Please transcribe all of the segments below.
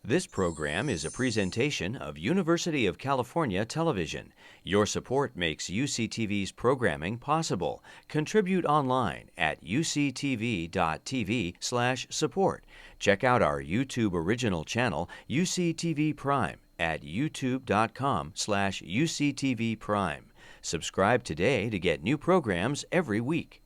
This program is a presentation of University of California Television. Your support makes UCTV's programming possible. Contribute online at uctv.tv/support. Check out our YouTube original channel, UCTV Prime, at youtube.com/UCTV Prime. Subscribe today to get new programs every week.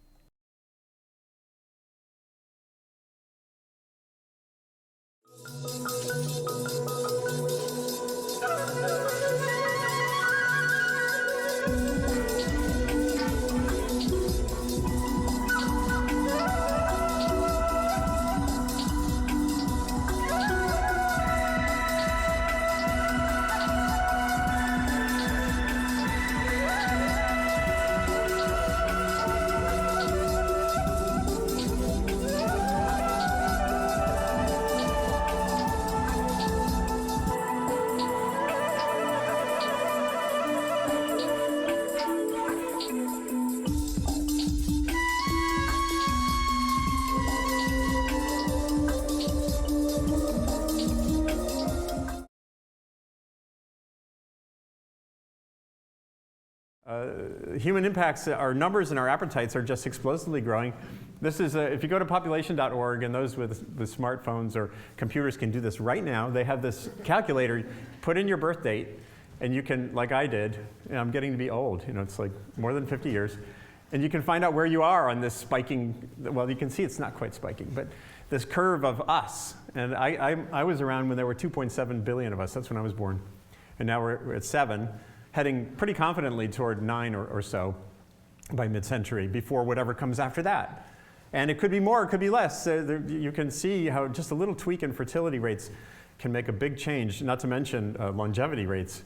Human impacts, our numbers and our appetites are just explosively growing. This is, if you go to population.org, and those with smartphones or computers can do this right now, they have this calculator. Put in your birth date, and you can, like I did, and I'm getting to be old, it's like more than 50 years, and you can find out where you are on this spiking, well, you can see it's not quite spiking, but this curve of us. And I was around when there were 2.7 billion of us. That's when I was born. And now we're at 7. Heading pretty confidently toward 9 or so by mid-century before whatever comes after that. And it could be more, it could be less. You can see how just a little tweak in fertility rates can make a big change, not to mention longevity rates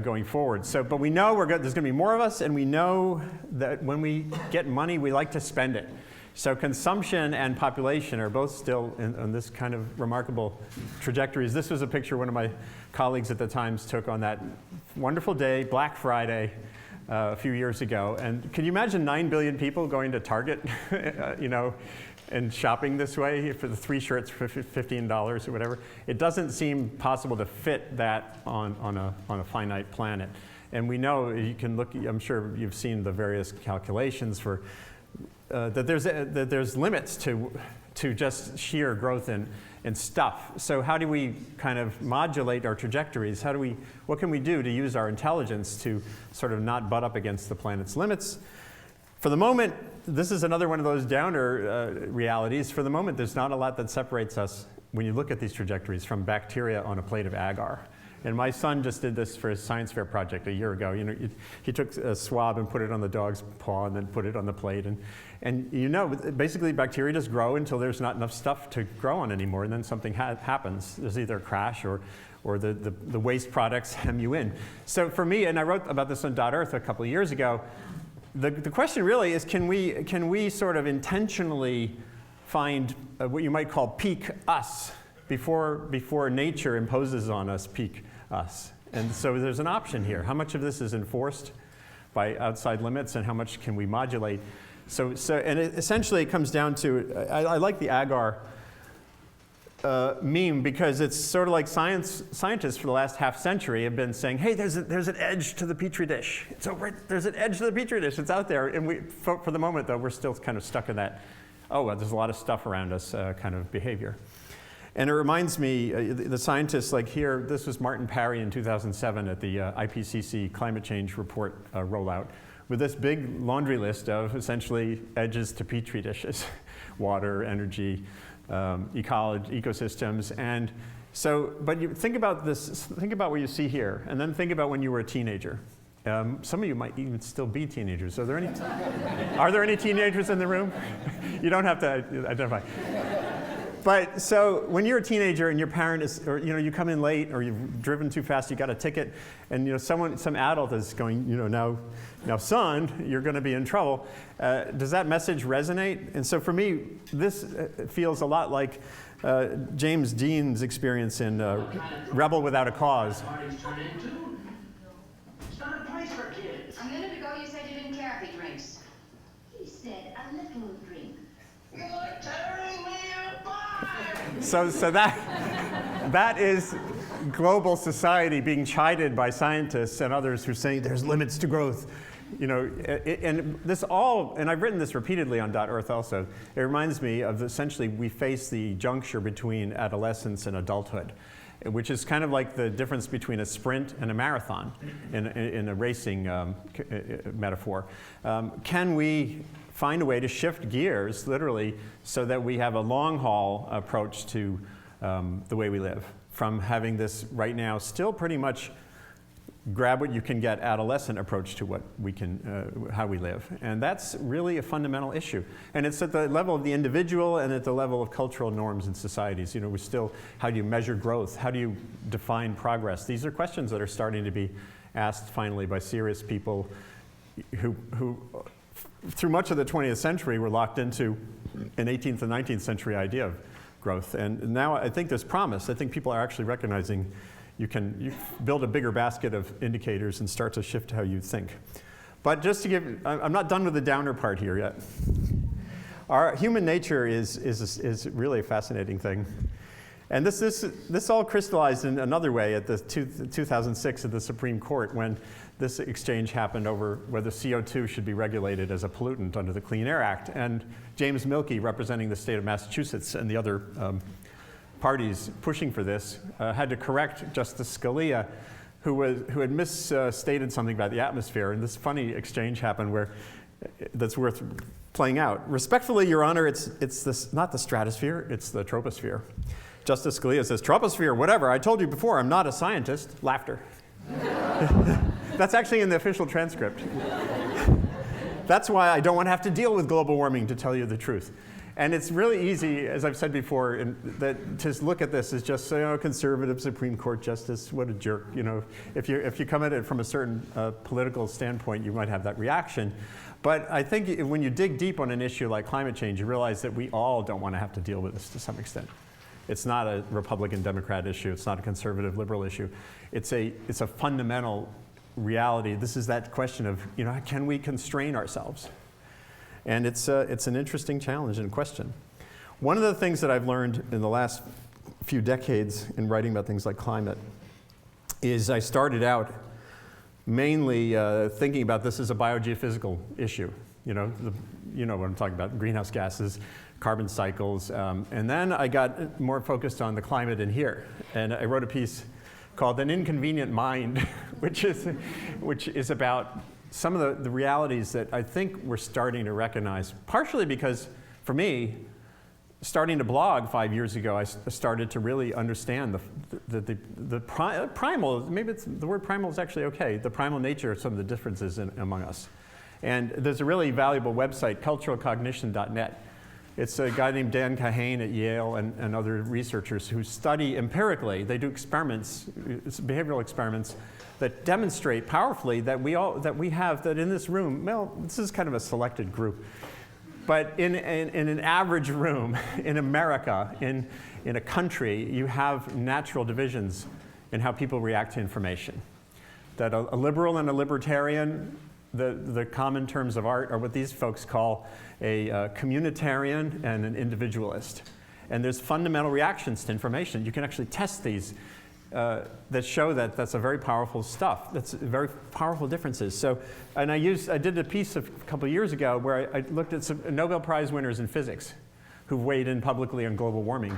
going forward. But we know there's going to be more of us, and we know that when we get money, we like to spend it. So consumption and population are both still on this kind of remarkable trajectories. This was a picture one of my colleagues at the Times took on that wonderful day, Black Friday, a few years ago. And can you imagine 9 billion people going to Target, and shopping this way for the 3 shirts for $15 or whatever? It doesn't seem possible to fit that on a finite planet. And we know, you can look, I'm sure you've seen the various calculations for that there's limits to just sheer growth in stuff. So how do we kind of modulate our trajectories? What can we do to use our intelligence to sort of not butt up against the planet's limits? For the moment, this is another one of those downer realities. For the moment, there's not a lot that separates us when you look at these trajectories from bacteria on a plate of agar. And my son just did this for his science fair project a year ago. He took a swab and put it on the dog's paw and then put it on the plate. And basically bacteria just grow until there's not enough stuff to grow on anymore, and then something happens. There's either a crash or the waste products hem you in. So for me, and I wrote about this on .earth a couple of years ago, the question really is, can we sort of intentionally find what you might call peak us before nature imposes on us peak us? And so there's an option here. How much of this is enforced by outside limits, and how much can we modulate? And it essentially comes down to, I like the Agar meme, because it's sort of like scientists for the last half century have been saying, hey, there's an edge to the Petri dish. There's an edge to the Petri dish. It's out there. And for the moment, though, we're still kind of stuck in that, there's a lot of stuff around us kind of behavior. And it reminds me, the scientists like here, this was Martin Parry in 2007 at the IPCC climate change report rollout, with this big laundry list of essentially edges to Petri dishes: water, energy, ecology, ecosystems. And so, but you think about this, think about what you see here, and then think about when you were a teenager. Some of you might even still be teenagers. Are there any teenagers in the room? You don't have to identify. But so when you're a teenager and your parent is, or you come in late, or you've driven too fast, you got a ticket, and some adult is going, now son, you're going to be in trouble. Does that message resonate? And so for me, this feels a lot like James Dean's experience in Rebel Without a Cause. It's not a place for kids. A minute ago you said you didn't care if he drinks. He said a little drink. You're tearing me apart! So that that is global society being chided by scientists and others who say there's limits to growth. And this all, and I've written this repeatedly on .earth also, it reminds me of essentially we face the juncture between adolescence and adulthood, which is kind of like the difference between a sprint and a marathon in a racing metaphor. Can we find a way to shift gears, literally, so that we have a long-haul approach to the way we live, from having this right now still pretty much grab what you can get adolescent approach to what we can, how we live. And that's really a fundamental issue. And it's at the level of the individual and at the level of cultural norms and societies. We still, how do you measure growth? How do you define progress? These are questions that are starting to be asked finally by serious people who through much of the 20th century were locked into an 18th and 19th century idea of growth. And now I think there's promise. I think people are actually recognizing you build a bigger basket of indicators and start to shift how you think. But just to give, I'm not done with the downer part here yet. Our human nature is really a fascinating thing. And this all crystallized in another way at the 2006 at the Supreme Court when this exchange happened over whether CO2 should be regulated as a pollutant under the Clean Air Act. And James Milkey, representing the state of Massachusetts and the other parties pushing for this, had to correct Justice Scalia, who had misstated something about the atmosphere. And this funny exchange happened where that's worth playing out. Respectfully, Your Honor, it's not the stratosphere, it's the troposphere. Justice Scalia says, troposphere, whatever. I told you before, I'm not a scientist. Laughter. That's actually in the official transcript. That's why I don't want to have to deal with global warming, to tell you the truth. And it's really easy, as I've said before, that to look at this as just say, oh, conservative Supreme Court justice, what a jerk. If you come at it from a certain political standpoint, you might have that reaction. But I think when you dig deep on an issue like climate change, you realize that we all don't want to have to deal with this to some extent. It's not a Republican-Democrat issue. It's not a conservative-liberal issue. It's a fundamental reality. This is that question of, can we constrain ourselves? And it's an interesting challenge and question. One of the things that I've learned in the last few decades in writing about things like climate is I started out mainly thinking about this as a biogeophysical issue. You know what I'm talking about, greenhouse gases, carbon cycles. And then I got more focused on the climate in here. And I wrote a piece called An Inconvenient Mind, which is about some of the realities that I think we're starting to recognize, partially because, for me, starting to blog 5 years ago, I started to really understand the primal, maybe the word primal is actually okay, the primal nature of some of the differences among us. And there's a really valuable website, culturalcognition.net. It's a guy named Dan Kahane at Yale and other researchers who study empirically. They do experiments, behavioral experiments, that demonstrate powerfully that that in this room, well, this is kind of a selected group, but in an average room in America, in a country, you have natural divisions in how people react to information. That a liberal and a libertarian, the common terms of art are what these folks call a communitarian and an individualist. And there's fundamental reactions to information. You can actually test these that show that that's a very powerful stuff. That's very powerful differences. So, and I did a piece a couple of years ago where I looked at some Nobel Prize winners in physics who've weighed in publicly on global warming.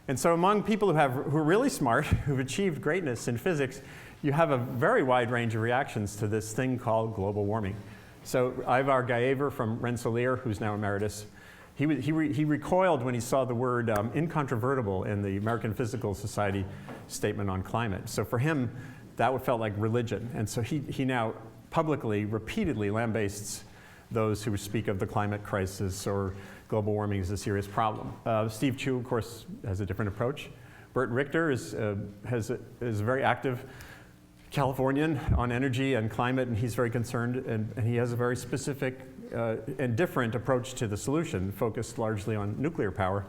And so among people who are really smart, who've achieved greatness in physics, you have a very wide range of reactions to this thing called global warming. So Ivar Gaever from Rensselaer, who's now emeritus, he recoiled when he saw the word incontrovertible in the American Physical Society statement on climate. So for him, that felt like religion. And so he now publicly, repeatedly lambasts those who speak of the climate crisis or global warming as a serious problem. Steve Chu, of course, has a different approach. Bert Richter is a very active Californian on energy and climate, and he's very concerned, and he has a very specific and different approach to the solution, focused largely on nuclear power.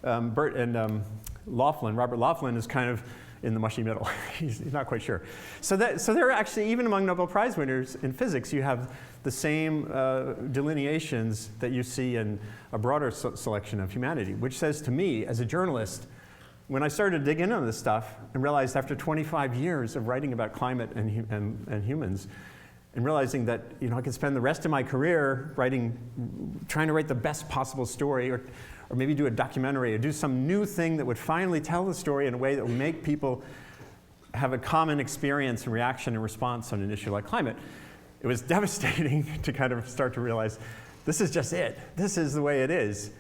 Robert Laughlin is kind of in the mushy middle. He's not quite sure. So there are actually, even among Nobel Prize winners in physics, you have the same delineations that you see in a broader selection of humanity, which says to me, as a journalist, when I started to dig in on this stuff and realized after 25 years of writing about climate and humans, and realizing that I could spend the rest of my career trying to write the best possible story, or maybe do a documentary, or do some new thing that would finally tell the story in a way that would make people have a common experience and reaction and response on an issue like climate. It was devastating to kind of start to realize this is just it. This is the way it is.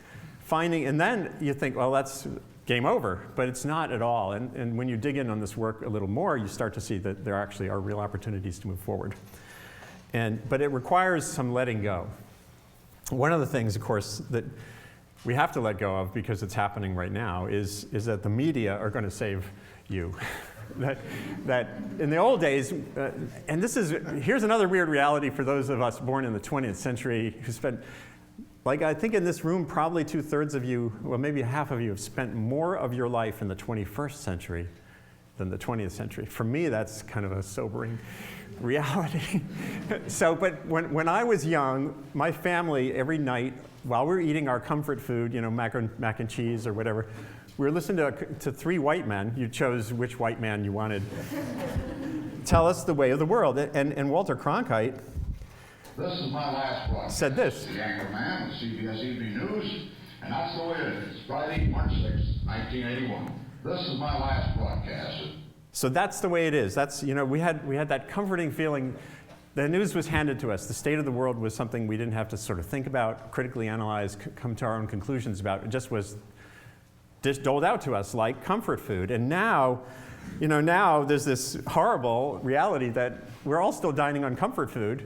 And then you think, well, that's game over, but it's not at all. And when you dig in on this work a little more, you start to see that there actually are real opportunities to move forward. But it requires some letting go. One of the things, of course, that we have to let go of because it's happening right now is that the media are going to save you. that in the old days, and here's another weird reality for those of us born in the 20th century who spent, like I think in this room, probably 2/3 of you, well maybe half of you have spent more of your life in the 21st century than the 20th century. For me, that's kind of a sobering reality. But when I was young, my family, every night, while we were eating our comfort food, mac and cheese or whatever, we were listening to three white men. You chose which white man you wanted. Tell us the way of the world. And Walter Cronkite This is my last broadcast. Said this. The anchor man of CBS Evening News, and that's the way it is. Friday, March 6, 1981. This is my last broadcast. So that's the way it is. That's, we had that comforting feeling. The news was handed to us. The state of the world was something we didn't have to sort of think about, critically analyze, come to our own conclusions about. It just was doled out to us like comfort food. And now, now there's this horrible reality that we're all still dining on comfort food,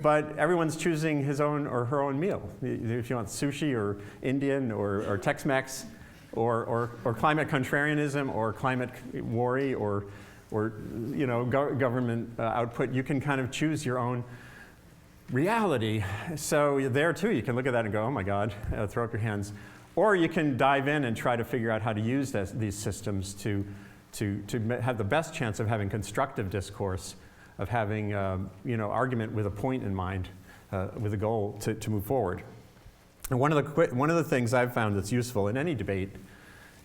but everyone's choosing his own or her own meal. If you want sushi or Indian or Tex-Mex or climate contrarianism or climate worry or government output, you can kind of choose your own reality. So there too, you can look at that and go, oh my God, throw up your hands. Or you can dive in and try to figure out how to use these systems to have the best chance of having constructive discourse, of having argument with a point in mind, with a goal to move forward. And one of the things I've found that's useful in any debate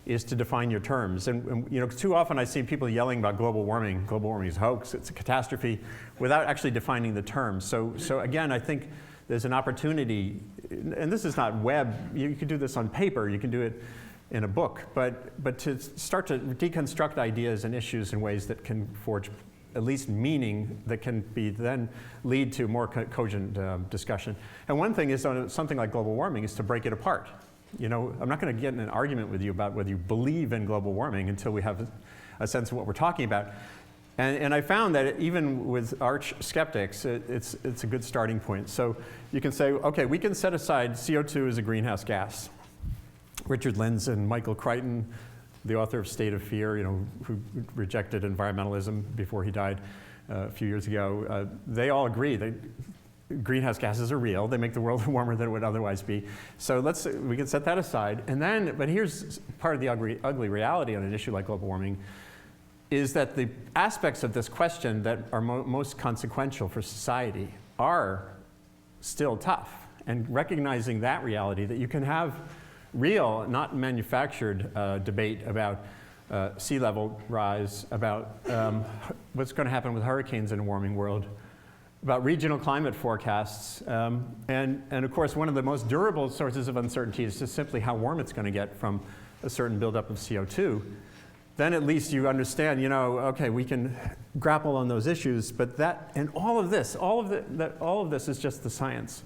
is to define your terms. And too often I see people yelling about global warming. Global warming is a hoax, it's a catastrophe, without actually defining the terms. So again, I think there's an opportunity, and this is not web, you can do this on paper, you can do it in a book, but to start to deconstruct ideas and issues in ways that can forge at least meaning that can be then lead to more cogent discussion. And one thing is on something like global warming is to break it apart. I'm not going to get in an argument with you about whether you believe in global warming until we have a sense of what we're talking about. And I found that even with arch skeptics, it's a good starting point. So you can say, okay, we can set aside CO2 as a greenhouse gas. Richard Linz and Michael Crichton, the author of State of Fear, who rejected environmentalism before he died a few years ago, they all agree that greenhouse gases are real. They make the world warmer than it would otherwise be. So we can set that aside. But here's part of the ugly reality on an issue like global warming, is that the aspects of this question that are most consequential for society are still tough. And recognizing that reality, that you can have real, not manufactured debate about sea level rise, about what's going to happen with hurricanes in a warming world, about regional climate forecasts, and of course one of the most durable sources of uncertainty is just simply how warm it's going to get from a certain buildup of CO2. Then at least you understand, okay, we can grapple on those issues, but all of this is just the science.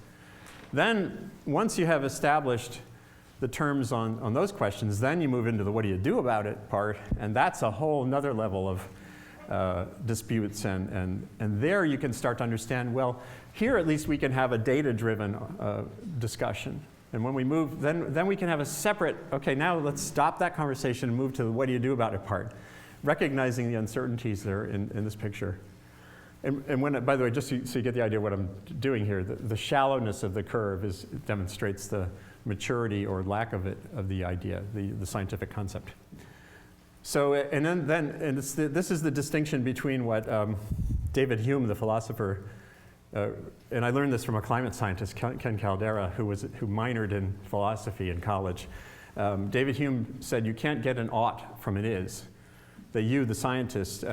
Then once you have established the terms on those questions, then you move into the what do you do about it part, and that's a whole nother level of disputes, and there you can start to understand, well, here at least we can have a data-driven discussion. And when we move, then we can have a separate, okay, now let's stop that conversation and move to the what do you do about it part, recognizing the uncertainties there in this picture. And when, by the way, just so you get the idea of what I'm doing here, the shallowness of the curve demonstrates the maturity or lack of it, of the idea, the scientific concept. So, this is the distinction between what David Hume, the philosopher, and I learned this from a climate scientist, Ken Caldera, who minored in philosophy in college. David Hume said you can't get an ought from an is. That you, the scientist,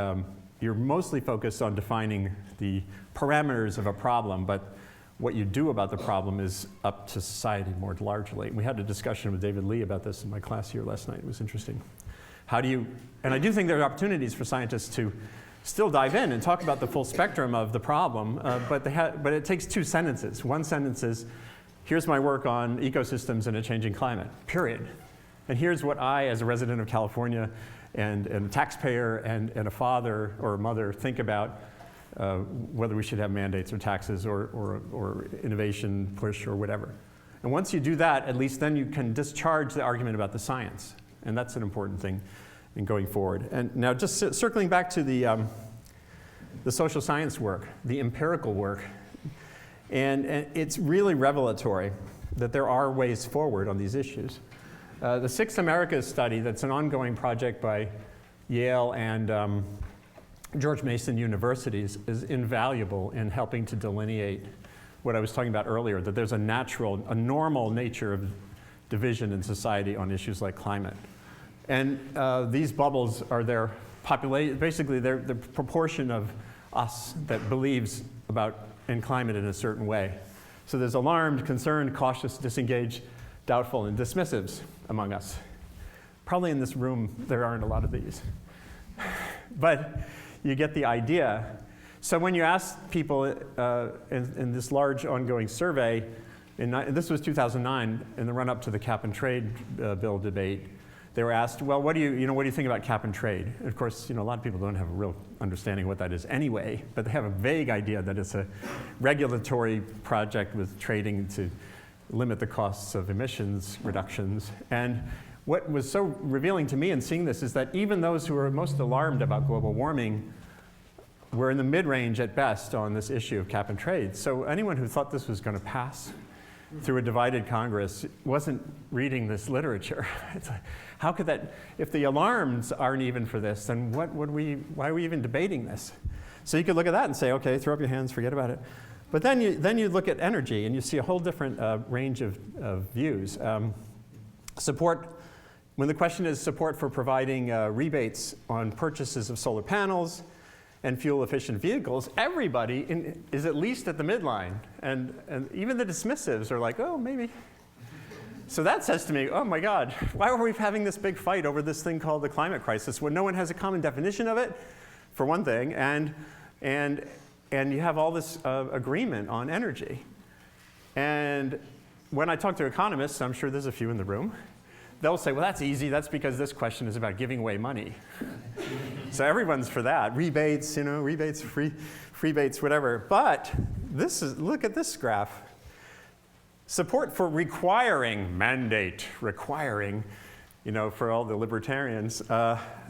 you're mostly focused on defining the parameters of a problem, but what you do about the problem is up to society more largely. We had a discussion with David Lee about this in my class here last night. It was interesting. How do you, and I do think there are opportunities for scientists to still dive in and talk about the full spectrum of the problem, but it takes two sentences. One sentence is, here's my work on ecosystems in a changing climate, period. And here's what I, as a resident of California and a taxpayer and a father or a mother, think about whether we should have mandates or taxes or innovation push or whatever. And once you do that, at least then you can discharge the argument about the science. And that's an important thing in going forward. And now just circling back to the social science work, the empirical work, and it's really revelatory that there are ways forward on these issues. The Six Americas study, that's an ongoing project by Yale and George Mason universities, is invaluable in helping to delineate what I was talking about earlier, that there's a normal nature of division in society on issues like climate. And these bubbles are their population, basically they're the proportion of us that believes in climate in a certain way. So there's alarmed, concerned, cautious, disengaged, doubtful, and dismissives among us. Probably in this room there aren't a lot of these. But you get the idea. So when you ask people in this large ongoing survey, this was 2009, in the run-up to the cap and trade bill debate, they were asked, well, what do you think about cap and trade? And of course, a lot of people don't have a real understanding of what that is anyway, but they have a vague idea that it's a regulatory project with trading to limit the costs of emissions reductions. And what was so revealing to me in seeing this is that even those who are most alarmed about global warming were in the mid-range at best on this issue of cap and trade. So anyone who thought this was going to pass through a divided Congress wasn't reading this literature. It's like, how could that, if the alarms aren't even for this, then why are we even debating this? So you could look at that and say, okay, throw up your hands, forget about it. But then you look at energy and you see a whole different range of views. Support, when the question is support for providing rebates on purchases of solar panels and fuel-efficient vehicles, everybody is at least at the midline. And even the dismissives are like, oh, maybe. So that says to me, oh my God, why are we having this big fight over this thing called the climate crisis when no one has a common definition of it, for one thing, and you have all this agreement on energy. And when I talk to economists, I'm sure there's a few in the room, they'll say, well, that's easy. That's because this question is about giving away money. So everyone's for that. Rebates, rebates, freebates, whatever. But look at this graph. Support for requiring, for all the libertarians,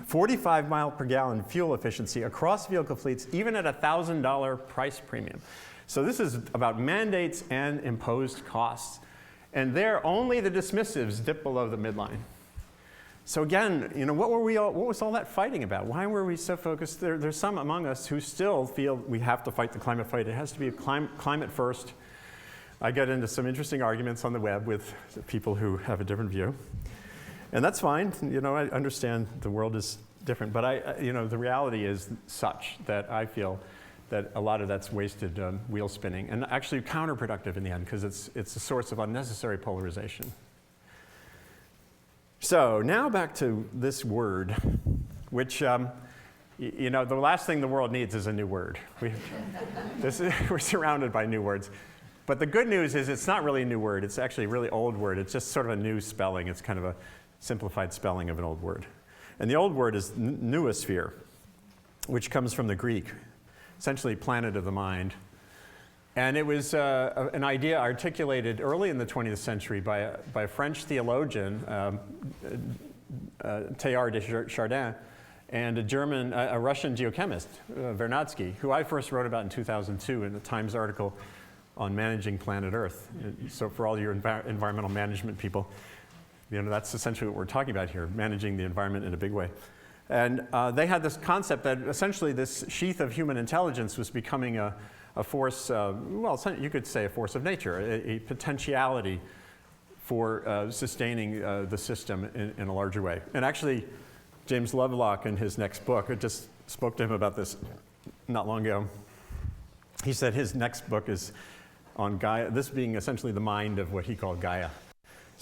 45 mile per gallon fuel efficiency across vehicle fleets, even at a $1,000 price premium. So this is about mandates and imposed costs. And there, only the dismissives dip below the midline. So again, what was all that fighting about? Why were we so focused? There's some among us who still feel we have to fight the climate fight. It has to be climate first. I get into some interesting arguments on the web with people who have a different view. And that's fine. I understand the world is different. But the reality is such that I feel that a lot of that's wasted wheel spinning, and actually counterproductive in the end, because it's a source of unnecessary polarization. So now back to this word, which, the last thing the world needs is a new word. We're surrounded by new words. But the good news is it's not really a new word. It's actually a really old word. It's just sort of a new spelling. It's kind of a simplified spelling of an old word. And the old word is Knowosphere, which comes from the Greek, essentially planet of the mind. And it was an idea articulated early in the 20th century by a French theologian, Teilhard de Chardin, and a Russian geochemist, Vernadsky, who I first wrote about in 2002 in a Times article on managing planet Earth. So for all your environmental management people, that's essentially what we're talking about here, managing the environment in a big way. And they had this concept that essentially this sheath of human intelligence was becoming a force, you could say a force of nature, a potentiality for sustaining the system in a larger way. And actually, James Lovelock in his next book, I just spoke to him about this not long ago. He said his next book is on Gaia, this being essentially the mind of what he called Gaia.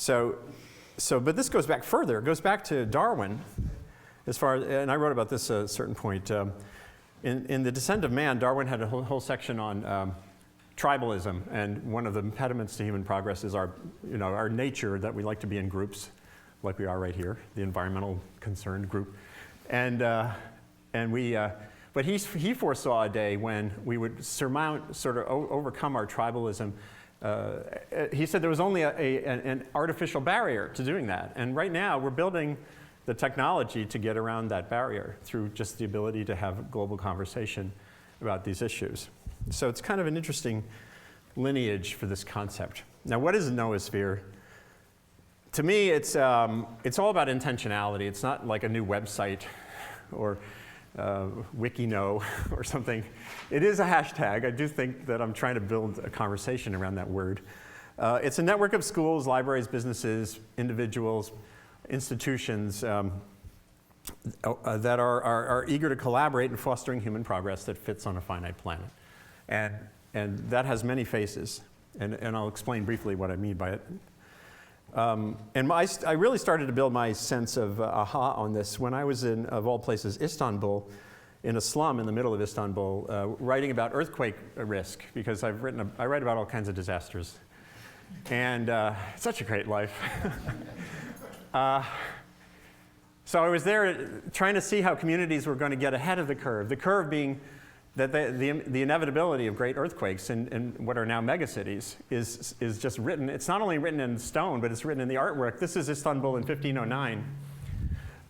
But this goes back further. It goes back to Darwin, as far as, and I wrote about this at a certain point. In The Descent of Man, Darwin had a whole section on tribalism, and one of the impediments to human progress is our nature that we like to be in groups, like we are right here, the environmental concerned group, but he foresaw a day when we would overcome our tribalism. He said there was only an artificial barrier to doing that, and right now we're building the technology to get around that barrier through just the ability to have global conversation about these issues. So it's kind of an interesting lineage for this concept. Now, what is a noosphere? To me, it's all about intentionality. It's not like a new website or WikiKnow or something. It is a hashtag. I do think that I'm trying to build a conversation around that word. It's a network of schools, libraries, businesses, individuals, institutions that are eager to collaborate in fostering human progress that fits on a finite planet. And that has many faces, and I'll explain briefly what I mean by it. I really started to build my sense of aha on this when I was in, of all places, Istanbul, in a slum in the middle of Istanbul, writing about earthquake risk, because I write about all kinds of disasters. And it's such a great life. So I was there trying to see how communities were going to get ahead of the curve being that the inevitability of great earthquakes in what are now megacities is just written. It's not only written in stone, but it's written in the artwork. This is Istanbul in 1509.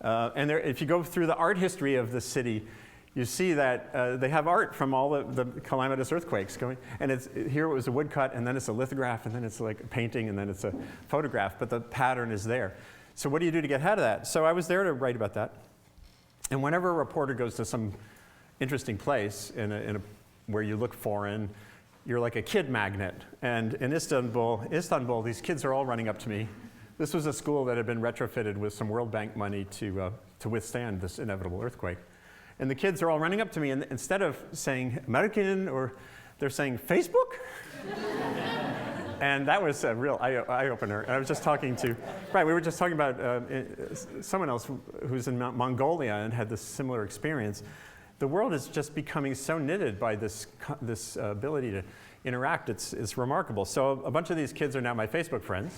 And if you go through the art history of the city, you see that they have art from all the calamitous earthquakes going. And here it was a woodcut, and then it's a lithograph, and then it's like a painting, and then it's a photograph, but the pattern is there. So what do you do to get ahead of that? So I was there to write about that. And whenever a reporter goes to some interesting place where you look foreign, you're like a kid magnet. And in Istanbul, these kids are all running up to me. This was a school that had been retrofitted with some World Bank money to withstand this inevitable earthquake. And the kids are all running up to me, and instead of saying American, they're saying Facebook? And that was a real eye-opener. And I was just talking to, we were just talking about someone else who's in Mongolia and had this similar experience. The world is just becoming so knitted by this ability to interact. It's remarkable. So a bunch of these kids are now my Facebook friends.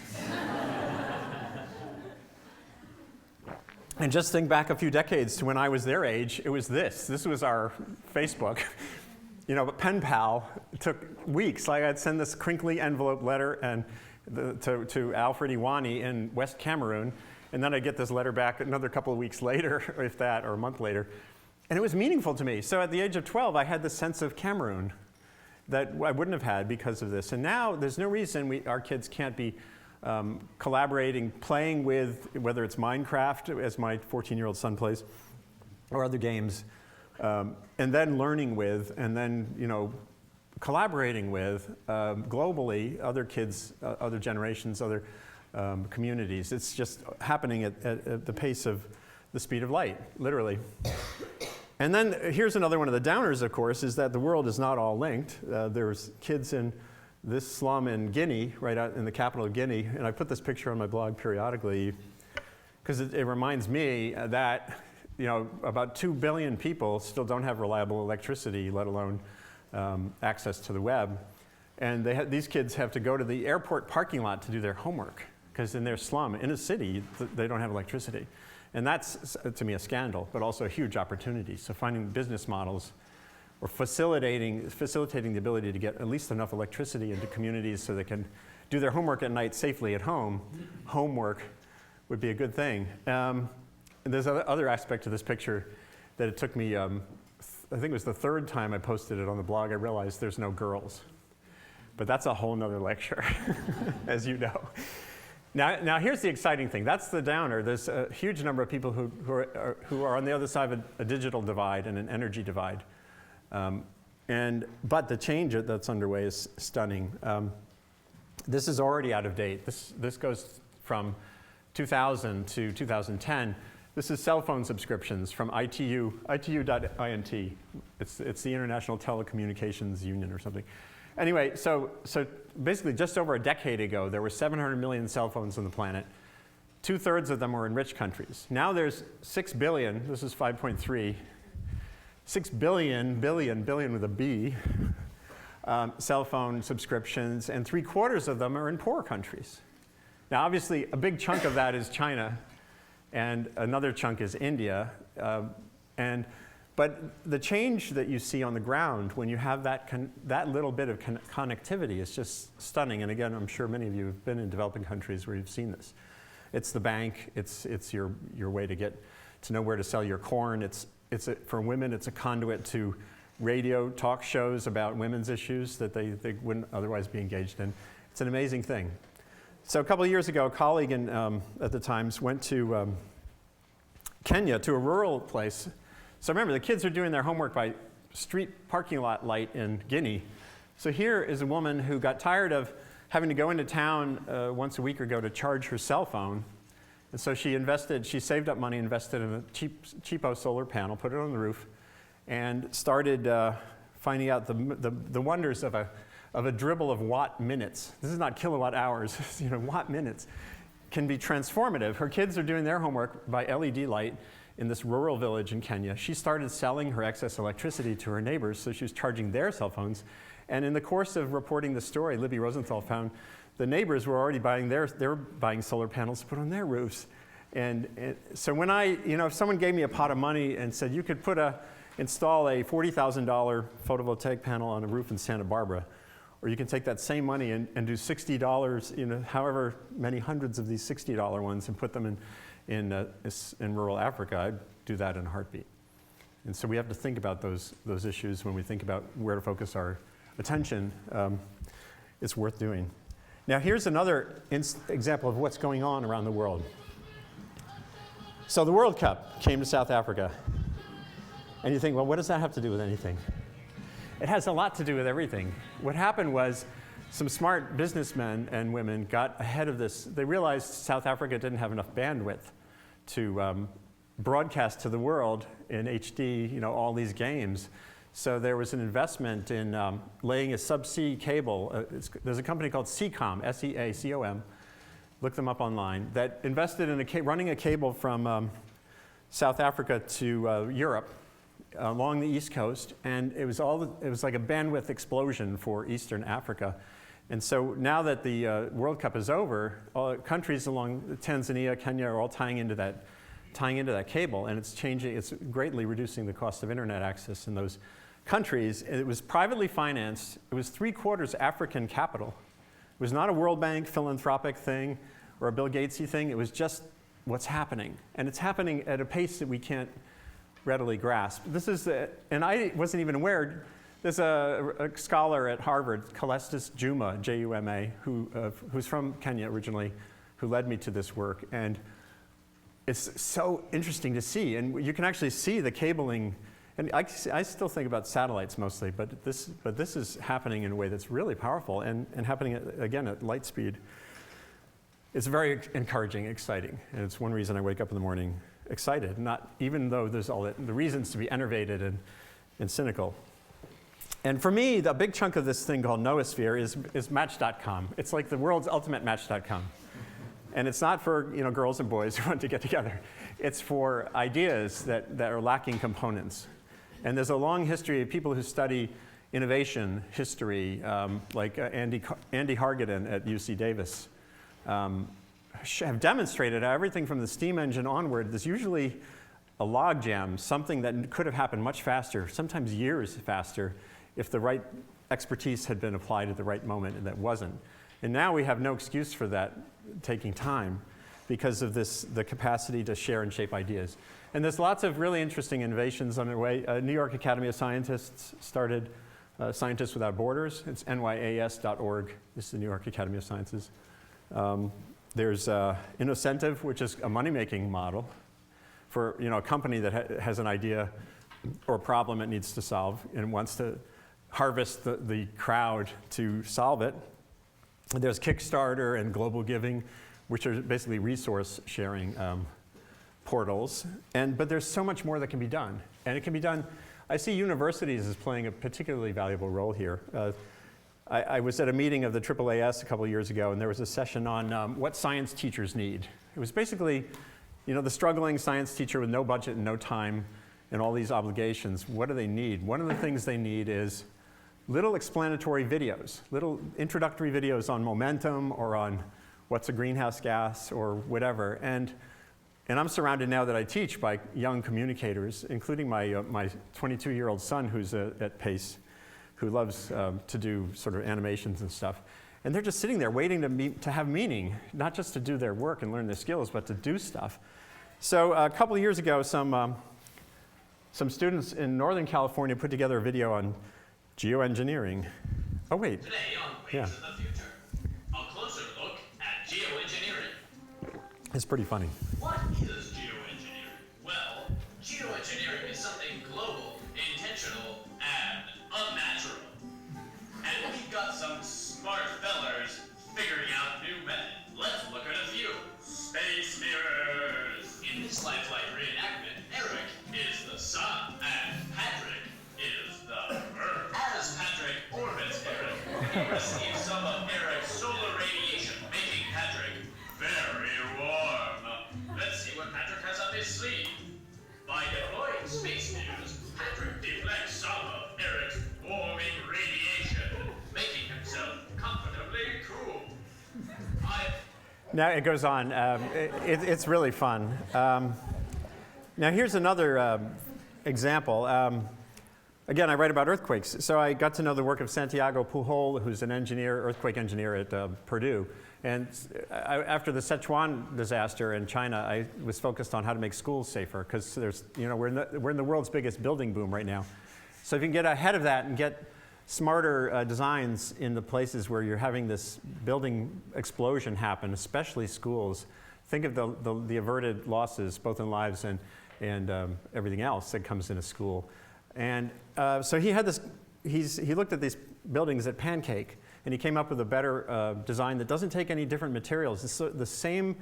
And just think back a few decades to when I was their age, it was this. This was our Facebook. But pen pal took weeks. Like I'd send this crinkly envelope letter to Alfred Iwani in West Cameroon, and then I'd get this letter back another couple of weeks later, if that, or a month later. And it was meaningful to me. So at the age of 12, I had this sense of Cameroon that I wouldn't have had because of this. And now there's no reason our kids can't be collaborating, playing with, whether it's Minecraft, as my 14-year-old son plays, or other games, and then learning with, and then collaborating with globally other kids, other generations, other communities. It's just happening at the pace of the speed of light, literally. And then here's another one of the downers, of course, is that the world is not all linked. There's kids in this slum in Guinea, right out in the capital of Guinea, and I put this picture on my blog periodically because it reminds me that about 2 billion people still don't have reliable electricity, let alone access to the web. And these kids have to go to the airport parking lot to do their homework because in their slum, in a city, they don't have electricity. And that's, to me, a scandal, but also a huge opportunity. So finding business models or facilitating the ability to get at least enough electricity into communities so they can do their homework at night safely at home. Homework would be a good thing. And there's other aspect to this picture that it took me, I think it was the third time I posted it on the blog, I realized there's no girls. But that's a whole nother lecture, as you know. Now here's the exciting thing. That's the downer. There's a huge number of people who are on the other side of a digital divide and an energy divide. But the change that's underway is stunning. This is already out of date. This goes from 2000 to 2010. This is cell phone subscriptions from itu.int. It's the International Telecommunications Union or something. Anyway, so basically just over a decade ago, there were 700 million cell phones on the planet. 2/3 of them were in rich countries. Now there's 6 billion, this is 5.3, 6 billion with a B, cell phone subscriptions, and 3/4 of them are in poor countries. Now obviously a big chunk of that is China, and another chunk is India. But the change that you see on the ground when you have that little bit of connectivity is just stunning. And again, I'm sure many of you have been in developing countries where you've seen this. It's the bank. It's your way to get to know where to sell your corn. For women, it's a conduit to radio talk shows about women's issues that they wouldn't otherwise be engaged in. It's an amazing thing. So a couple of years ago, a colleague at the Times went to Kenya, to a rural place. So remember, the kids are doing their homework by street parking lot light in Guinea. So here is a woman who got tired of having to go into town once a week or go to charge her cell phone. And so she saved up money, invested in a cheapo solar panel, put it on the roof, and started finding out the wonders of a dribble of watt minutes. This is not kilowatt hours, watt minutes can be transformative. Her kids are doing their homework by LED light in this rural village in Kenya. She started selling her excess electricity to her neighbors, so she was charging their cell phones. And in the course of reporting the story, Libby Rosenthal found the neighbors were already buying they were buying solar panels to put on their roofs. And so when if someone gave me a pot of money and said you could install a $40,000 photovoltaic panel on a roof in Santa Barbara, or you can take that same money and do $60, however many hundreds of these $60 ones, and put them in rural Africa, I'd do that in a heartbeat. And so we have to think about those issues when we think about where to focus our attention. It's worth doing. Now here's another example of what's going on around the world. So the World Cup came to South Africa. And you think, well, what does that have to do with anything? It has a lot to do with everything. What happened was some smart businessmen and women got ahead of this. They realized South Africa didn't have enough bandwidth to broadcast to the world in HD, all these games. So there was an investment in laying a subsea cable. There's a company called Seacom, S-E-A-C-O-M. Look them up online. That invested in running a cable from South Africa to Europe along the East Coast, and it was like a bandwidth explosion for Eastern Africa. And so now that the World Cup is over, all countries along Tanzania, Kenya are all tying into that cable, and it's greatly reducing the cost of internet access in those countries. It was privately financed. It was 3/4 African capital. It was not a World Bank philanthropic thing or a Bill Gatesy thing. It was just what's happening, and it's happening at a pace that we can't readily grasp. And I wasn't even aware. There's a scholar at Harvard, Calestis Juma, J-U-M-A, who's from Kenya originally, who led me to this work. And it's so interesting to see. And you can actually see the cabling. And I still think about satellites mostly, but this is happening in a way that's really powerful and happening, again, at light speed. It's very encouraging, exciting. And it's one reason I wake up in the morning excited, even though there's all the reasons to be enervated and cynical. And for me, the big chunk of this thing called Knowosphere is Match.com. It's like the world's ultimate Match.com. And it's not for girls and boys who want to get together. It's for ideas that are lacking components. And there's a long history of people who study innovation history, like Andy Hargadon at UC Davis, have demonstrated how everything from the steam engine onward, there's usually a logjam, something that could have happened much faster, sometimes years faster, if the right expertise had been applied at the right moment, and that wasn't. And now we have no excuse for that taking time because of the capacity to share and shape ideas. And there's lots of really interesting innovations underway. New York Academy of Scientists started Scientists Without Borders. It's nyas.org. This is the New York Academy of Sciences. There's Innocentive, which is a money-making model for a company that has an idea or a problem it needs to solve and wants to harvest the crowd to solve it. There's Kickstarter and Global Giving, which are basically resource sharing portals. But there's so much more that can be done. And it can be done, I see universities as playing a particularly valuable role here. I was at a meeting of the AAAS a couple of years ago, and there was a session on what science teachers need. It was basically, the struggling science teacher with no budget and no time and all these obligations. What do they need? One of the things they need is little explanatory videos, little introductory videos on momentum or on what's a greenhouse gas or whatever. And I'm surrounded now that I teach by young communicators, including my 22-year-old son who's at Pace, who loves to do sort of animations and stuff. And they're just sitting there waiting to have meaning, not just to do their work and learn their skills, but to do stuff. So a couple of years ago, some students in Northern California put together a video on geoengineering. Oh, wait. Today on Waves of the Future, a closer look at geoengineering. It's pretty funny. What is geoengineering? Well, geoengineering is something global, intentional, and unnatural. And we've got some smart fellers figuring out new methods. Let's look at a few. Space mirrors. In this lifelike reenactment, Eric is the sun, and Patrick is the Earth. As Patrick orbits Eric, he receives some of Eric's solar radiation, making Patrick very warm. Let's see what Patrick has up his sleeve. By deploying space mirrors, Patrick deflects some of Eric's warming radiation, making himself comfortably cool. Now it goes on. It's really fun. Now here's another example. Again, I write about earthquakes. So I got to know the work of Santiago Pujol, who's an engineer, earthquake engineer at Purdue. And after the Sichuan disaster in China, I was focused on how to make schools safer, because there's, we're in the world's biggest building boom right now. So if you can get ahead of that and get smarter designs in the places where you're having this building explosion happen, especially schools, think of the averted losses, both in lives and everything else that comes in a school. And so he had this, he looked at these buildings at Pancake, and he came up with a better design that doesn't take any different materials. It's the same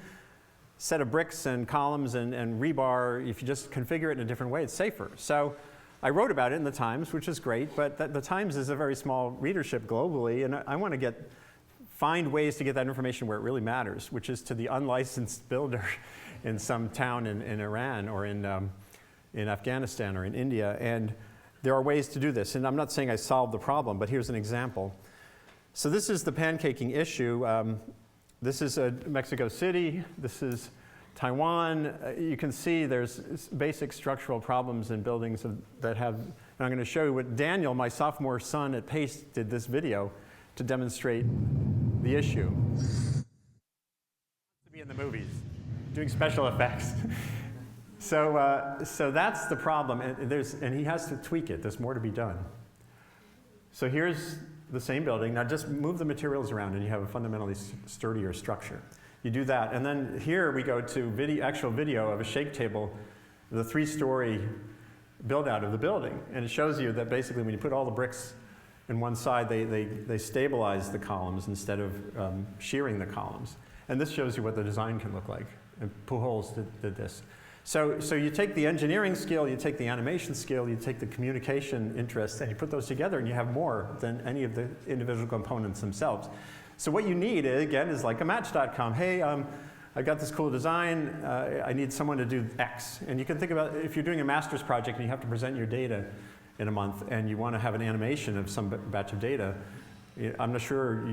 set of bricks and columns and rebar. If you just configure it in a different way, it's safer. So I wrote about it in the Times, which is great, but the Times is a very small readership globally, and I want to find ways to get that information where it really matters, which is to the unlicensed builder in some town in Iran or in Afghanistan or in India. And there are ways to do this. And I'm not saying I solved the problem, but here's an example. So this is the pancaking issue. This is Mexico City. This is Taiwan. You can see there's basic structural problems in buildings that have, and I'm going to show you what Daniel, my sophomore son at Pace, did this video to demonstrate the issue. To be in the movies, doing special effects. So that's the problem, and he has to tweak it. There's more to be done. So here's the same building. Now just move the materials around, and you have a fundamentally sturdier structure. You do that, and then here we go to actual video of a shake table, the 3-story build out of the building, and it shows you that basically when you put all the bricks in one side, they stabilize the columns instead of shearing the columns. And this shows you what the design can look like. And Pujols did this. So you take the engineering skill, you take the animation skill, you take the communication interest, and you put those together, and you have more than any of the individual components themselves. So what you need, again, is like a Match.com. Hey, I got this cool design. I need someone to do X. And you can think about if you're doing a master's project and you have to present your data in a month, and you want to have an animation of some batch of data. I'm not sure,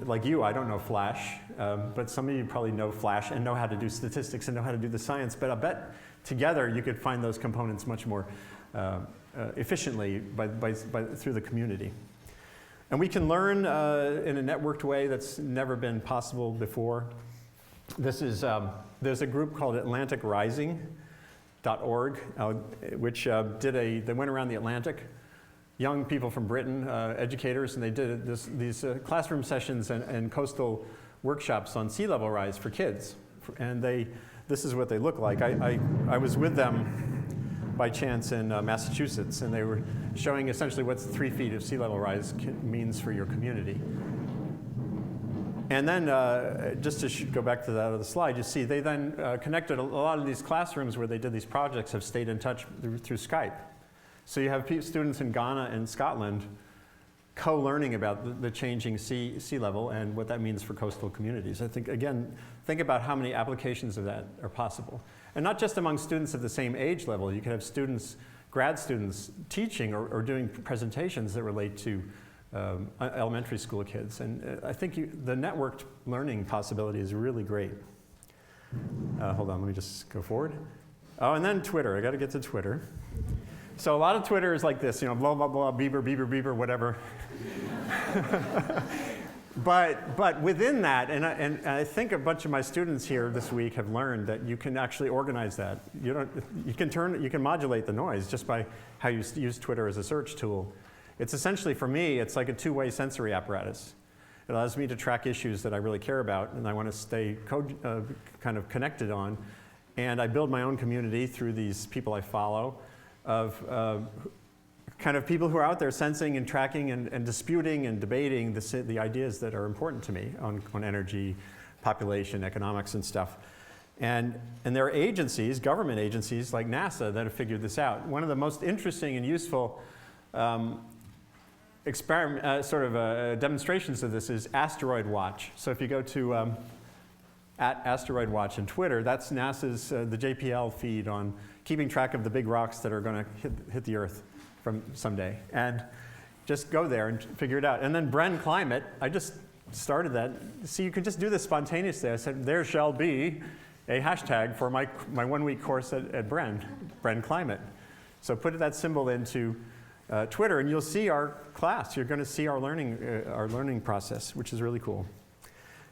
like you, I don't know Flash, but some of you probably know Flash and know how to do statistics and know how to do the science, but I bet together you could find those components much more efficiently through the community. And we can learn in a networked way that's never been possible before. This is, there's a group called AtlanticRising.org, which they went around the Atlantic, young people from Britain, educators, and they did these classroom sessions and coastal workshops on sea level rise for kids. And this is what they look like. I was with them by chance in Massachusetts, and they were showing essentially what 3 feet of sea level rise means for your community. And then, just to go back to that other slide, you see they then connected a lot of these classrooms where they did these projects have stayed in touch through Skype. So you have students in Ghana and Scotland co-learning about the changing sea level and what that means for coastal communities. I think, again, think about how many applications of that are possible. And not just among students of the same age level. You could have students, grad students, teaching or doing presentations that relate to elementary school kids. And I think the networked learning possibility is really great. Hold on, let me just go forward. Oh, and then Twitter. I got to get to Twitter. So a lot of Twitter is like this, you know, blah, blah, blah, Bieber, whatever. But within that, and I think a bunch of my students here this week have learned that you can actually organize that. You can modulate the noise just by how you use Twitter as a search tool. It's essentially, for me, it's like a two-way sensory apparatus. It allows me to track issues that I really care about and I want to stay kind of connected on. And I build my own community through these people I follow of kind of people who are out there sensing and tracking and disputing and debating the ideas that are important to me on energy, population, economics, and stuff. And there are agencies, government agencies like NASA, that have figured this out. One of the most interesting and useful demonstrations of this is Asteroid Watch. So if you go to at Asteroid Watch on Twitter, that's NASA's the JPL feed on keeping track of the big rocks that are going to hit the Earth from someday. And just go there and figure it out. And then Bren Climate, I just started that. See, you can just do this spontaneously. I said, there shall be a hashtag for my 1 week course at Bren Climate. So put that symbol into Twitter and you'll see our class. You're going to see our learning process, which is really cool.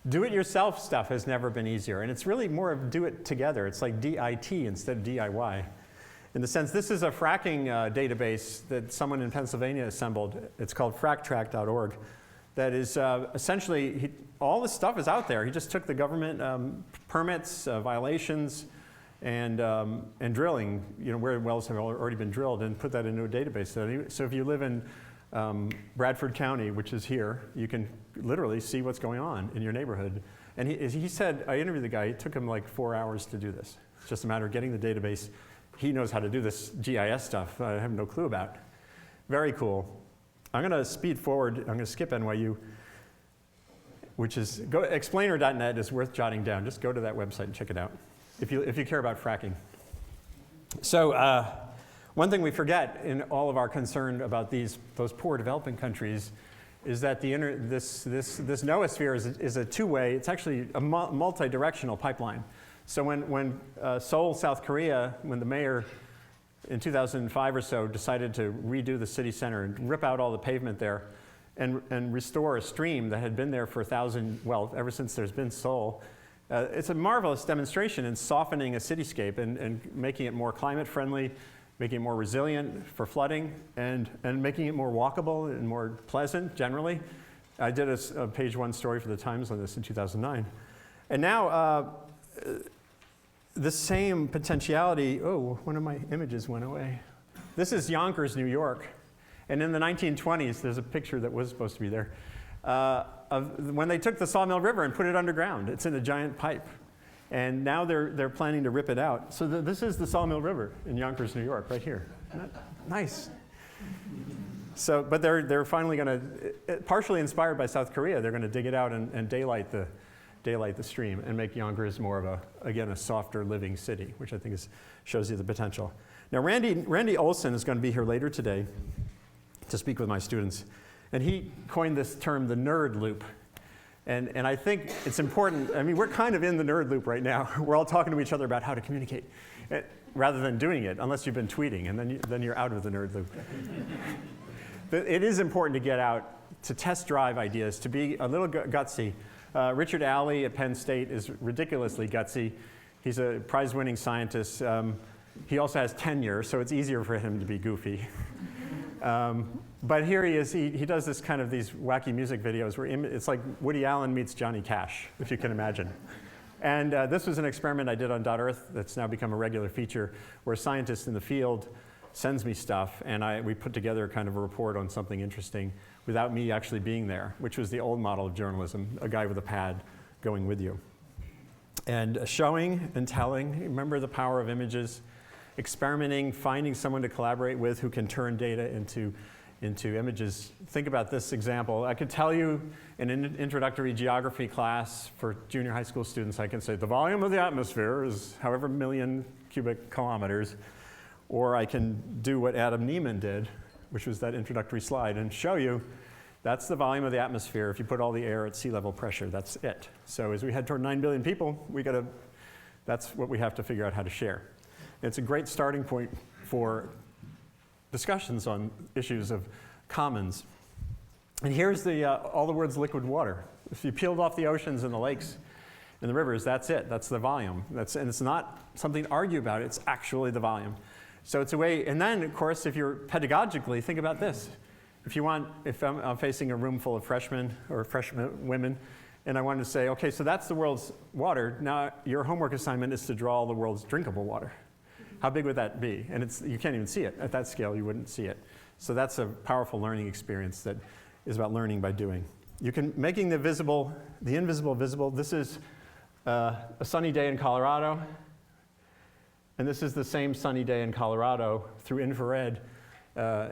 Do-it-yourself stuff has never been easier, and it's really more of do it together. It's like DIT instead of DIY. In the sense, this is a fracking database that someone in Pennsylvania assembled. It's called fractrack.org. That is essentially, all the stuff is out there. He just took the government permits, violations, and drilling, where wells have already been drilled, and put that into a database. So if you live in Bradford County, which is here, you can literally see what's going on in your neighborhood. And he said, I interviewed the guy, it took him like 4 hours to do this. It's just a matter of getting the database. He knows how to do this GIS stuff I have no clue about. Very cool. I'm going to speed forward. I'm going to skip NYU, which is, explainer.net is worth jotting down. Just go to that website and check it out if you care about fracking. So one thing we forget in all of our concern about those poor developing countries is that this noosphere is a two-way, it's actually a multi-directional pipeline. So when Seoul, South Korea, when the mayor in 2005 or so decided to redo the city center and rip out all the pavement there and restore a stream that had been there for ever since there's been Seoul, it's a marvelous demonstration in softening a cityscape and making it more climate friendly, making it more resilient for flooding, and making it more walkable and more pleasant generally. I did a page one story for the Times on this in 2009. And now the same potentiality, one of my images went away. This is Yonkers, New York. And in the 1920s, there's a picture that was supposed to be there, of when they took the Sawmill River and put it underground. It's in a giant pipe. And now they're planning to rip it out. So this is the Sawmill River in Yonkers, New York, right here. Nice. So, but they're finally going to, partially inspired by South Korea, they're going to dig it out and daylight the stream and make Yonkers more of a softer living city, which I think shows you the potential. Now, Randy Olson is going to be here later today to speak with my students, and he coined this term, the nerd loop. And I think it's important. I mean, we're kind of in the nerd loop right now. We're all talking to each other about how to communicate rather than doing it, unless you've been tweeting, and then you're out of the nerd loop. But it is important to get out, to test drive ideas, to be a little gutsy. Richard Alley at Penn State is ridiculously gutsy. He's a prize-winning scientist. He also has tenure, so it's easier for him to be goofy. But here he is, he does this kind of these wacky music videos where it's like Woody Allen meets Johnny Cash, if you can imagine. And this was an experiment I did on .earth that's now become a regular feature, where scientists in the field sends me stuff, and we put together kind of a report on something interesting without me actually being there, which was the old model of journalism, a guy with a pad going with you. And showing and telling, remember the power of images, experimenting, finding someone to collaborate with who can turn data into images. Think about this example. I could tell you in an introductory geography class for junior high school students, I can say the volume of the atmosphere is however million cubic kilometers, or I can do what Adam Neiman did, which was that introductory slide, and show you that's the volume of the atmosphere. If you put all the air at sea level pressure, that's it. So as we head toward 9 billion people, that's what we have to figure out how to share. It's a great starting point for discussions on issues of commons. And here's all the words liquid water. If you peeled off the oceans and the lakes and the rivers, that's it. That's the volume. And it's not something to argue about. It's actually the volume. So it's a way, and then, of course, if you're pedagogically, think about this. If I'm facing a room full of freshmen or freshman women, and I wanted to say, okay, so that's the world's water. Now your homework assignment is to draw the world's drinkable water. How big would that be? And you can't even see it. At that scale, you wouldn't see it. So that's a powerful learning experience that is about learning by doing. Making the invisible visible. This is a sunny day in Colorado. And this is the same sunny day in Colorado through infrared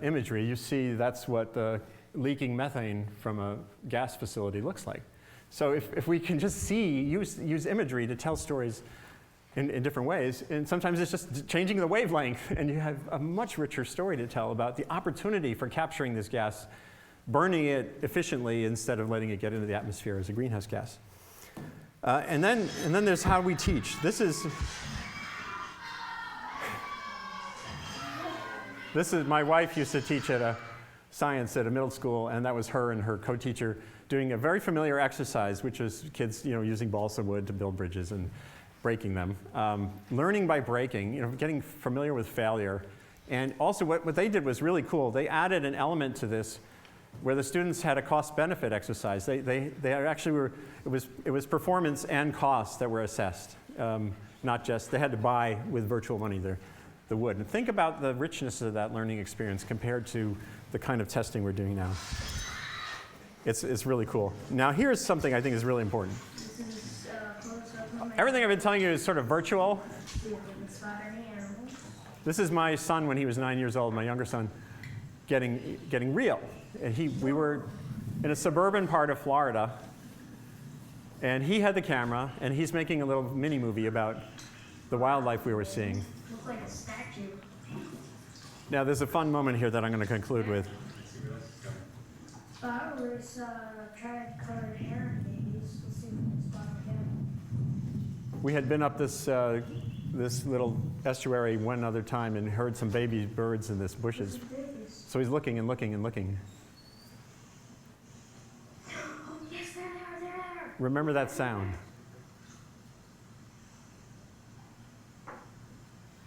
imagery. You see that's what the leaking methane from a gas facility looks like. So if we can just use imagery to tell stories in different ways, and sometimes it's just changing the wavelength, and you have a much richer story to tell about the opportunity for capturing this gas, burning it efficiently instead of letting it get into the atmosphere as a greenhouse gas. And then there's how we teach. This is my wife used to teach science at a middle school, and that was her and her co-teacher doing a very familiar exercise, which is kids using balsa wood to build bridges and breaking them. Learning by breaking, getting familiar with failure. And also what they did was really cool. They added an element to this where the students had a cost-benefit exercise. They actually were, it was performance and cost that were assessed, not just, they had to buy with virtual money the wood. And think about the richness of that learning experience compared to the kind of testing we're doing now. It's really cool. Now here's something I think is really important. Everything I've been telling you is sort of virtual. This is my son when he was 9 years old, my younger son, getting real. And we were in a suburban part of Florida, and he had the camera, and he's making a little mini movie about the wildlife we were seeing. Looks like a statue. Now there's a fun moment here that I'm going to conclude with. Flowers tried-colored heron babies. Let's see if we can spot them. We had been up this little estuary one other time and heard some baby birds in this bushes. So he's looking and looking and looking. Oh, yes, they're there. Remember that sound.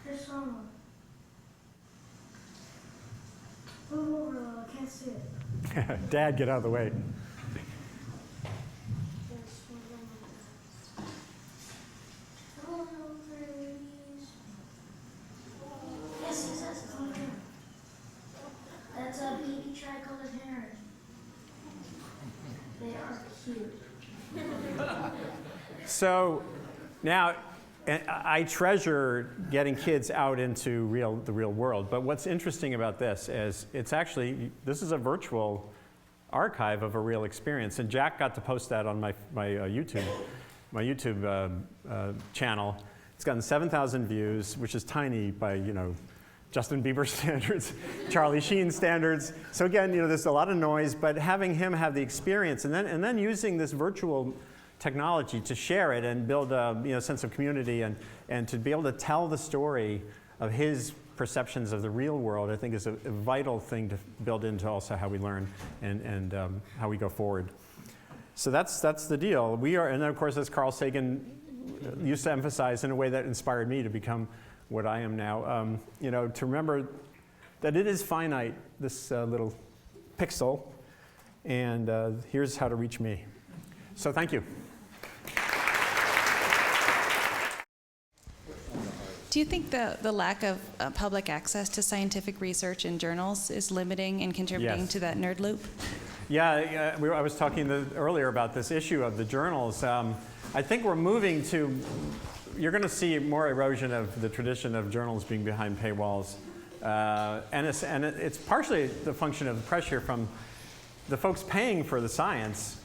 There's someone. Move over, I can't see it. Dad, get out of the way. Yes, it's on there. That's a baby tricolored heron. They are cute. So now, I treasure getting kids out into the real world. But what's interesting about this is this is a virtual archive of a real experience. And Jack got to post that on my YouTube channel. It's gotten 7,000 views, which is tiny by Justin Bieber standards, Charlie Sheen standards. So again, there's a lot of noise, but having him have the experience, and then using this virtual technology to share it and build a sense of community and to be able to tell the story of his perceptions of the real world, I think is a vital thing to build into also how we learn and how we go forward. So that's the deal. And then of course, as Carl Sagan used to emphasize in a way that inspired me to become what I am now, to remember that it is finite, this little pixel, and here's how to reach me. So thank you. Do you think the lack of public access to scientific research in journals is limiting and contributing Yes. to that nerd loop? Yeah, I was talking earlier about this issue of the journals. I think we're moving to, you're going to see more erosion of the tradition of journals being behind paywalls. And it's partially the function of pressure from the folks paying for the science,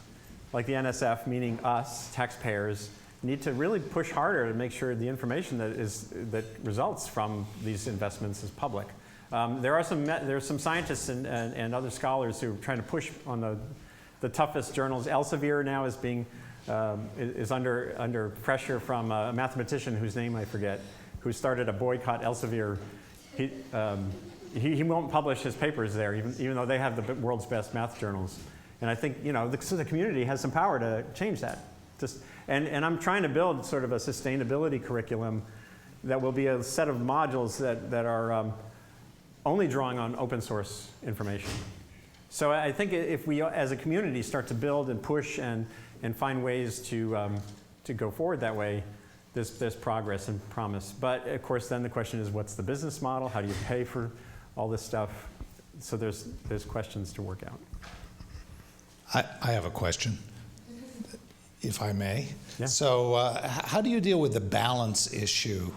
like the NSF, meaning us, taxpayers, need to really push harder to make sure the information that results from these investments is public. There's some scientists and other scholars who are trying to push on the toughest journals. Elsevier now is under pressure from a mathematician whose name I forget, who started a boycott Elsevier. He won't publish his papers there, even though they have the world's best math journals. And I think so the community has some power to change that. And I'm trying to build sort of a sustainability curriculum that will be a set of modules that are only drawing on open source information. So I think if we, as a community, start to build and push and find ways to go forward that way, there's progress and promise. But of course, then the question is, what's the business model? How do you pay for all this stuff? So there's questions to work out. I have a question, if I may. Yeah. So how do you deal with the balance issue?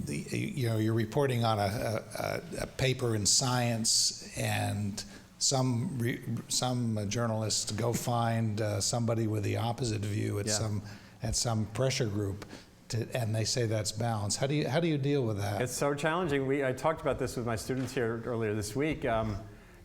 You're reporting on a paper in Science, and some journalists go find somebody with the opposite view at some pressure group, and they say that's balance. How do you deal with that? It's so challenging. I talked about this with my students here earlier this week,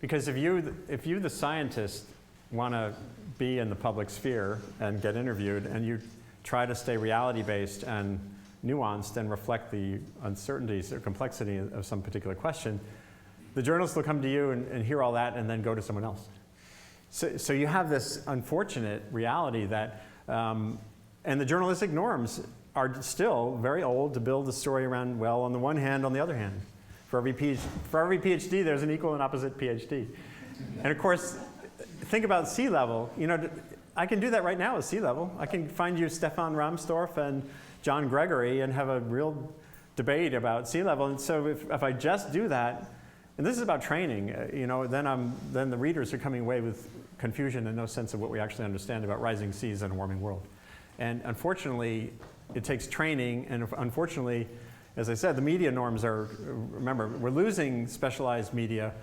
because if you, the scientist, want to be in the public sphere and get interviewed, and you try to stay reality-based and nuanced and reflect the uncertainties or complexity of some particular question, the journalist will come to you and hear all that and then go to someone else. So you have this unfortunate reality that, and the journalistic norms are still very old to build the story around, well, on the one hand, on the other hand. For every PhD, there's an equal and opposite PhD. And of course, think about sea level. I can do that right now with sea level. I can find you Stefan Rahmstorff and John Gregory and have a real debate about sea level. And so if I just do that, and this is about training, then the readers are coming away with confusion and no sense of what we actually understand about rising seas and a warming world. And unfortunately, it takes training, and unfortunately, as I said, the media norms remember, we're losing specialized media.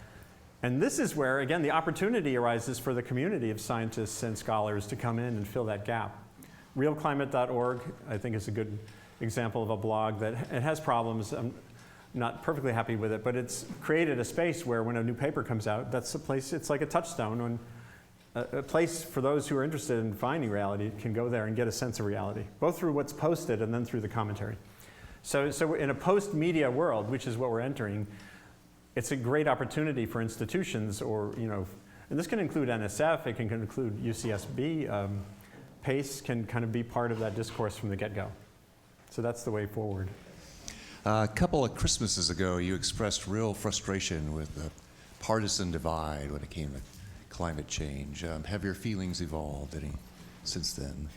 And this is where, again, the opportunity arises for the community of scientists and scholars to come in and fill that gap. Realclimate.org, I think, is a good example of a blog that it has problems. I'm not perfectly happy with it, but it's created a space where when a new paper comes out, that's a place, it's like a touchstone, when a place for those who are interested in finding reality can go there and get a sense of reality, both through what's posted and then through the commentary. So in a post-media world, which is what we're entering, it's a great opportunity for institutions, and this can include NSF, it can include UCSB. PACE can kind of be part of that discourse from the get-go. So that's the way forward. A couple of Christmases ago, you expressed real frustration with the partisan divide when it came to climate change. Have your feelings evolved any since then?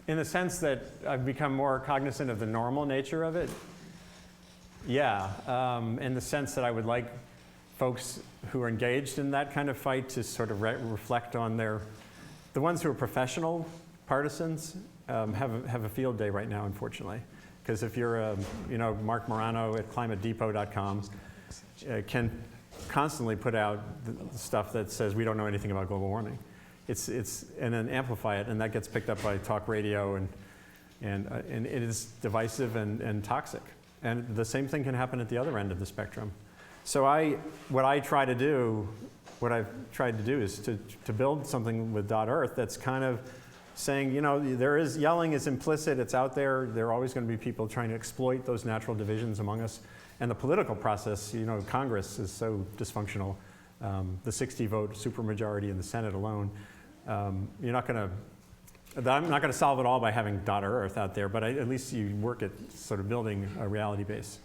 In the sense that I've become more cognizant of the normal nature of it. Yeah, in the sense that I would like folks who are engaged in that kind of fight to sort of reflect on the ones who are professional partisans have a field day right now, unfortunately. Because if you're, Mark Morano at climatedepot.com can constantly put out the stuff that says we don't know anything about global warming. And then amplify it, and that gets picked up by talk radio, and it is divisive and toxic. And the same thing can happen at the other end of the spectrum. So what I've tried to do is to build something with .earth that's kind of saying, yelling is implicit, it's out there. There are always going to be people trying to exploit those natural divisions among us. And the political process, Congress is so dysfunctional. The 60-vote supermajority in the Senate alone. I'm not going to solve it all by having .earth out there, but at least you work at sort of building a reality base.